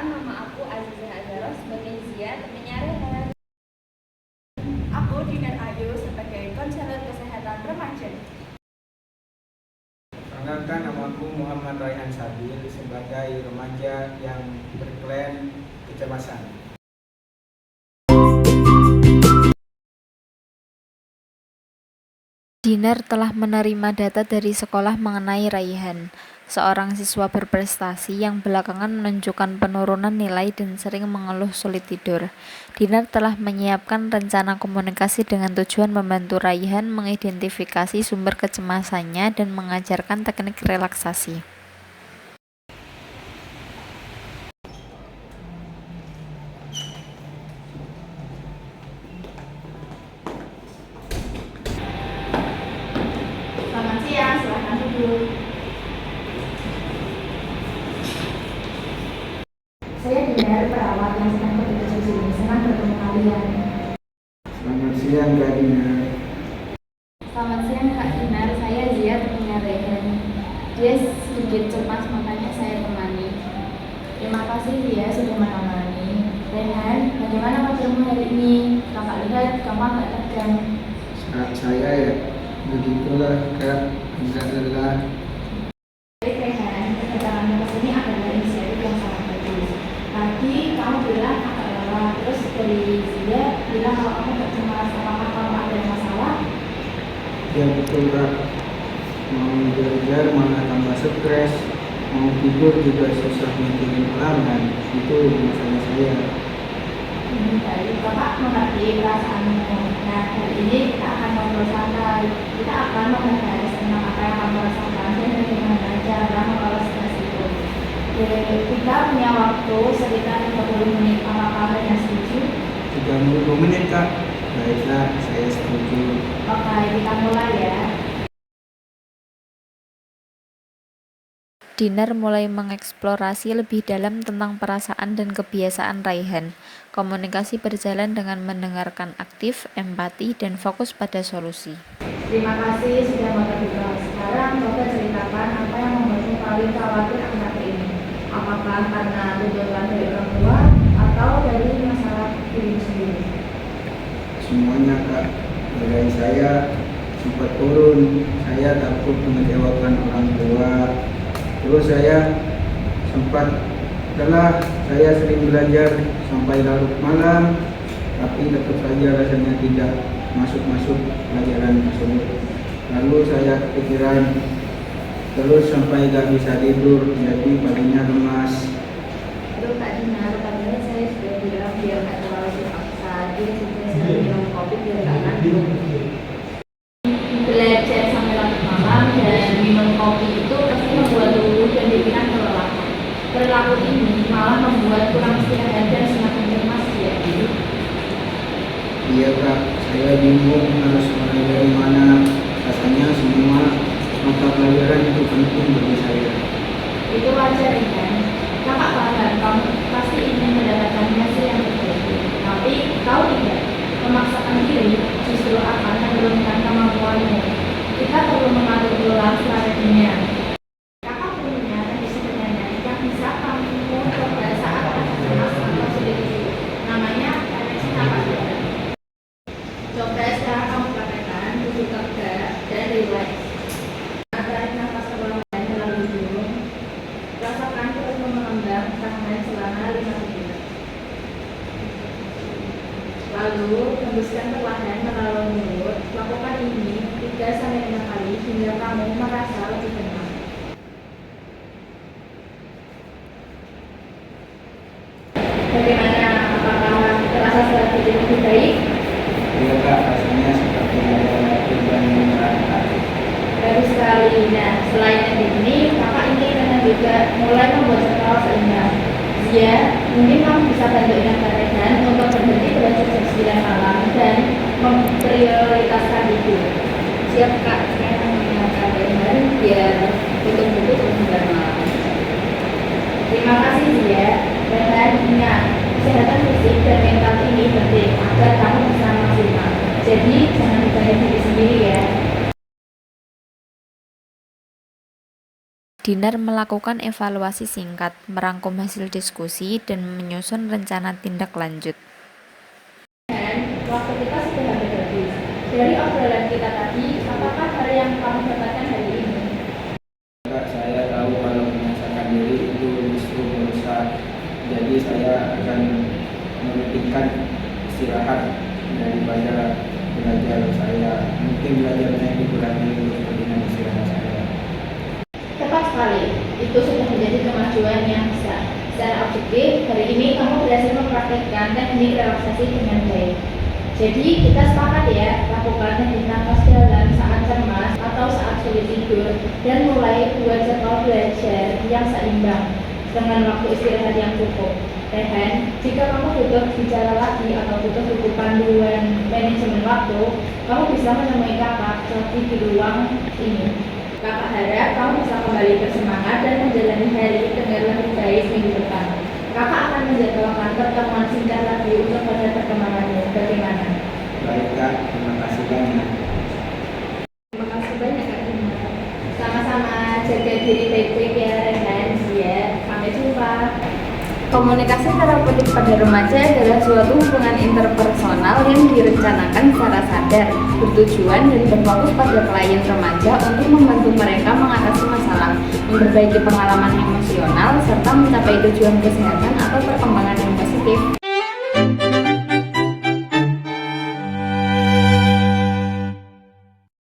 Perkenalkan, nama aku Azizah Azhara sebagai Zia, temannya Rehan. Aku Dinar Ayu sebagai konselor kesehatan remaja. Perkenalkan, namaku Muhammad Raihan Sabil sebagai remaja yang berklan kecemasan. Dinar telah menerima data dari sekolah mengenai Raihan, seorang siswa berprestasi yang belakangan menunjukkan penurunan nilai dan sering mengeluh sulit tidur. Dinar telah menyiapkan rencana komunikasi dengan tujuan membantu Raihan mengidentifikasi sumber kecemasannya dan mengajarkan teknik relaksasi. Selamat siang, silahkan duduk. Saya Dinar, perawat yang sedang bertugas di sini. Senang bertemu kalian. Selamat siang Kak Dina. Selamat siang Kak Dinar, saya Zia, temannya Rehan. Dia sedikit cemas, makanya saya temani. Terima kasih Zia sudah menemani. Rehan, bagaimana kabarmu hari ini? Kakak lihat kamu agak tegang. Saat saya ya begitulah Kak, agak lelah. Baik Rehan, kedatanganmu ke sini adalah inisiatif yang sangat bagus. Tadi kamu bilang agak lelah, terus dari Zia bilang kalau kamu gak cemas, apakah kamu ada masalah? Ya betul Kak, mau belajar malah tambah stres, mau tidur juga susah mikirin ulangan. Itu masalah saya. Baik, Bapak mengerti perasaanmu. Nah, hari ini kita akan ngobrol santai. Kita akan membahas tentang apa yang kamu rasakan dan bagaimana cara mengelola stres itu. Jadi, kita punya waktu sekitar 30 menit. Apakah kalian setuju? 30 menit Kak. Baiklah, saya setuju. Oke, kita mulai ya. Dinar mulai mengeksplorasi lebih dalam tentang perasaan dan kebiasaan Raihan. Komunikasi berjalan dengan mendengarkan aktif, empati, dan fokus pada solusi. Terima kasih sudah mau terbuka. Sekarang coba ceritakan apa yang membuatmu paling khawatir akhir ini. Apakah karena tuntutan dari orang tua atau dari masalah diri sendiri? Semuanya Kak, nilai saya sempat turun. Saya takut mengecewakan orang tua. Terus saya sempat lelah. Saya sering belajar sampai larut malam, tapi tetap saja rasanya tidak masuk pelajaran tersebut. Lalu saya kepikiran, terus sampai gak bisa tidur, jadi paginya lemas. Aduh Kak Dinar, tadinya saya sudah bilang biar nggak terlalu dipaksa. Dia juga sering minum kopi biar nggak ngantuk. Belajar sampai larut malam dan minum kopi itu pasti membuat tubuh dan pikiran kelelahan. Perilaku ini malah membuat kurang istirahat dan semakin cemas ya. Iya Kak, saya bingung harus mulai dari mana. Rasanya semua mata pelajaran itu penting bagi saya. Itu wajar kan? Kakak paham, kamu pasti ingin mendapatkan hasil yang terbaik. Tapi kau tidak, memaksakan diri justru akan menurunkan kemampuanmu. Kita perlu mengatur ulang strateginya. Kakak punya teknik sederhana yang bisa kamu coba saat rasa cemas atau sulit tidur. Namanya teknik napas dalam. Coba sekarang kamu praktekkan, duduk tegak dan rileks. Tarik nafas ke bawah dan melalui hidung. Rasakan perutmu mengembang, tahan selama 5 menit. Lalu, hembuskan perlahan melalui mulut. Lakukan ini 3-5 kali hingga kamu merasa lebih tenang. Bagaimana? Apakah terasa sedikit lebih baik? Iya Kak, rasanya seperti ada beban yang berat. Bagus sekali. Nah, selain teknik ini, kakak ini akan juga mulai membuat skala seimbang. Zia, mungkin kamu bisa bantu ingatkan Rehan untuk berhenti belajar jam 9 malam dan memprioritaskan itu. Siap kak, saya akan mengingatkan Rehan biar tutup buku jam 9 malam. Terima kasih Zia. Rehan, ingat, kesehatan fisik dan mental ini penting agar kamu bisa maksimal. Jadi, jangan lupain diri sendiri ya. Dinar melakukan evaluasi singkat, merangkum hasil diskusi, dan menyusun rencana tindak lanjut. Dan waktu kita sudah hampir habis. Dari obrolan kita tadi, apakah hal yang kamu dapatkan hari ini? Kak, saya tahu kalau memaksakan diri itu justru merusak. Jadi saya akan mementingkan istirahat daripada belajar saya. Mungkin belajarnya dikurangi untuk kepentingan istirahat saya. Tepat sekali, itu sudah menjadi kemajuan yang besar. Secara objektif, hari ini kamu berhasil mempraktikkan teknik relaksasi dengan baik. Jadi kita sepakat ya, lakukan teknik nafas dalam saat cemas atau saat sulit tidur, dan mulai buat jadwal belajar yang seimbang dengan waktu istirahat yang cukup. Rehan, jika kamu butuh bicara lagi atau butuh buku panduan manajemen waktu, kamu bisa menemui kakak lagi di ruang ini. Kakak harap kamu bisa kembali bersemangat dan menjalani hari dengan lebih baik minggu depan. Kakak akan menjadwalkan pertemuan singkat lagi untuk melihat perkembanganmu. Bagaimana? Baik Kak, terima kasih banyak. Terima kasih banyak Kak Dina. Sama-sama, jaga diri baik-baik ya Rehan. Ya, sampai jumpa. Komunikasi terapeutik pada remaja adalah suatu hubungan interpersonal yang direncanakan secara sadar, bertujuan dan berfokus pada klien remaja untuk membantu mereka mengatasi masalah, memperbaiki pengalaman emosional, serta mencapai tujuan kesehatan atau perkembangan yang positif.